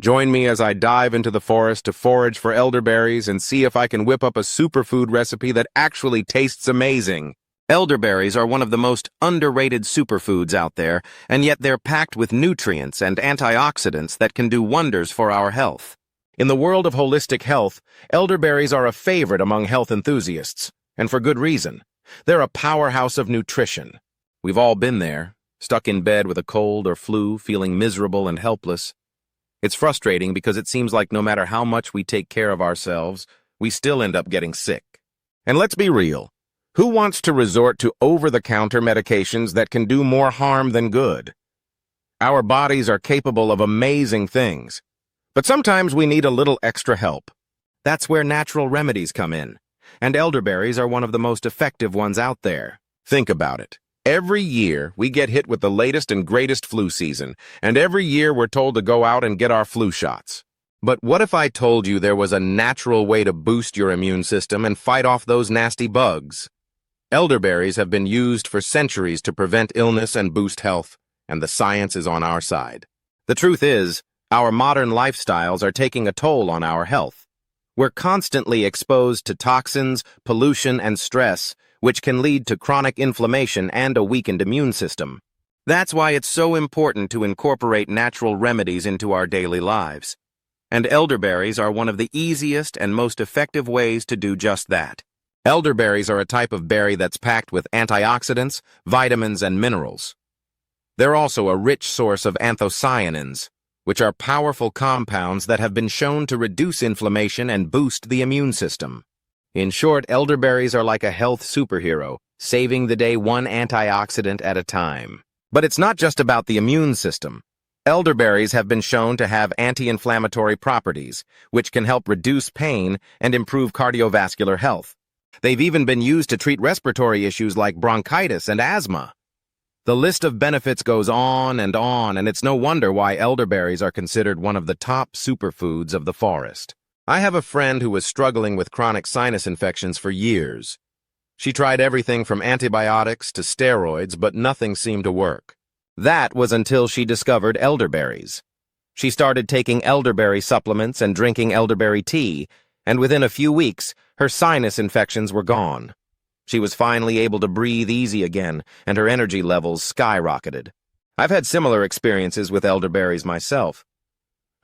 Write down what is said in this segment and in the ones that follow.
Join me as I dive into the forest to forage for elderberries and see if I can whip up a superfood recipe that actually tastes amazing. Elderberries are one of the most underrated superfoods out there, and yet they're packed with nutrients and antioxidants that can do wonders for our health. In the world of holistic health, elderberries are a favorite among health enthusiasts, and for good reason. They're a powerhouse of nutrition. We've all been there, stuck in bed with a cold or flu, feeling miserable and helpless. It's frustrating because it seems like no matter how much we take care of ourselves, we still end up getting sick. And let's be real. Who wants to resort to over-the-counter medications that can do more harm than good? Our bodies are capable of amazing things, but sometimes we need a little extra help. That's where natural remedies come in, and elderberries are one of the most effective ones out there. Think about it. Every year, we get hit with the latest and greatest flu season, and every year we're told to go out and get our flu shots. But what if I told you there was a natural way to boost your immune system and fight off those nasty bugs? Elderberries have been used for centuries to prevent illness and boost health, and the science is on our side. The truth is, our modern lifestyles are taking a toll on our health. We're constantly exposed to toxins, pollution, and stress, which can lead to chronic inflammation and a weakened immune system. That's why it's so important to incorporate natural remedies into our daily lives. And elderberries are one of the easiest and most effective ways to do just that. Elderberries are a type of berry that's packed with antioxidants, vitamins, and minerals. They're also a rich source of anthocyanins, which are powerful compounds that have been shown to reduce inflammation and boost the immune system. In short, elderberries are like a health superhero, saving the day one antioxidant at a time. But it's not just about the immune system. Elderberries have been shown to have anti-inflammatory properties, which can help reduce pain and improve cardiovascular health. They've even been used to treat respiratory issues like bronchitis and asthma. The list of benefits goes on, and it's no wonder why elderberries are considered one of the top superfoods of the forest. I have a friend who was struggling with chronic sinus infections for years. She tried everything from antibiotics to steroids, but nothing seemed to work. That was until she discovered elderberries. She started taking elderberry supplements and drinking elderberry tea, and within a few weeks, her sinus infections were gone. She was finally able to breathe easy again, and her energy levels skyrocketed. I've had similar experiences with elderberries myself.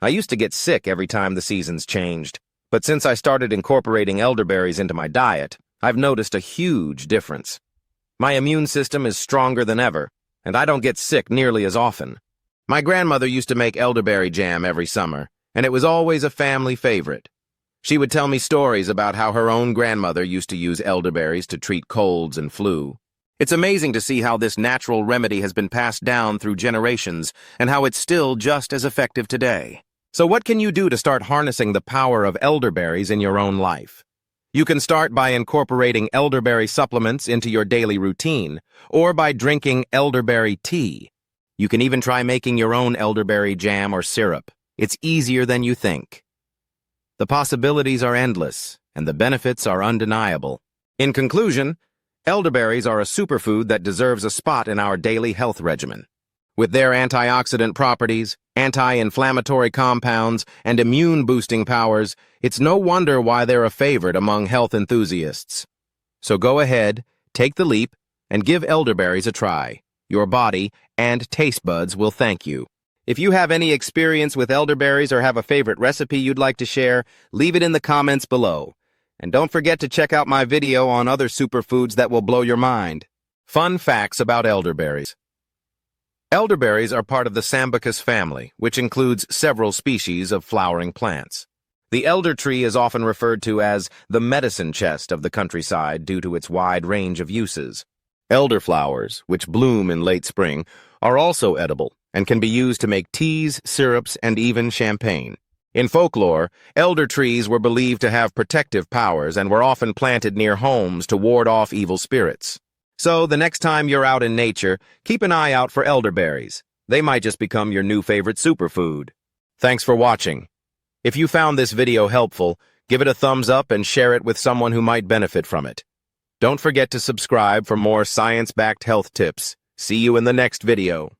I used to get sick every time the seasons changed, but since I started incorporating elderberries into my diet, I've noticed a huge difference. My immune system is stronger than ever, and I don't get sick nearly as often. My grandmother used to make elderberry jam every summer, and it was always a family favorite. She would tell me stories about how her own grandmother used to use elderberries to treat colds and flu. It's amazing to see how this natural remedy has been passed down through generations and how it's still just as effective today. So what can you do to start harnessing the power of elderberries in your own life? You can start by incorporating elderberry supplements into your daily routine, or by drinking elderberry tea. You can even try making your own elderberry jam or syrup. It's easier than you think. The possibilities are endless, and the benefits are undeniable. In conclusion, elderberries are a superfood that deserves a spot in our daily health regimen. With their antioxidant properties, anti-inflammatory compounds, and immune-boosting powers, it's no wonder why they're a favorite among health enthusiasts. So go ahead, take the leap, and give elderberries a try. Your body and taste buds will thank you. If you have any experience with elderberries or have a favorite recipe you'd like to share, leave it in the comments below. And don't forget to check out my video on other superfoods that will blow your mind. Fun facts about elderberries. Elderberries are part of the Sambucus family, which includes several species of flowering plants. The elder tree is often referred to as the medicine chest of the countryside due to its wide range of uses. Elderflowers, which bloom in late spring, are also edible and can be used to make teas, syrups, and even champagne. In folklore, elder trees were believed to have protective powers and were often planted near homes to ward off evil spirits. So, the next time you're out in nature, keep an eye out for elderberries. They might just become your new favorite superfood. Thanks for watching. If you found this video helpful, give it a thumbs up and share it with someone who might benefit from it. Don't forget to subscribe for more science-backed health tips. See you in the next video.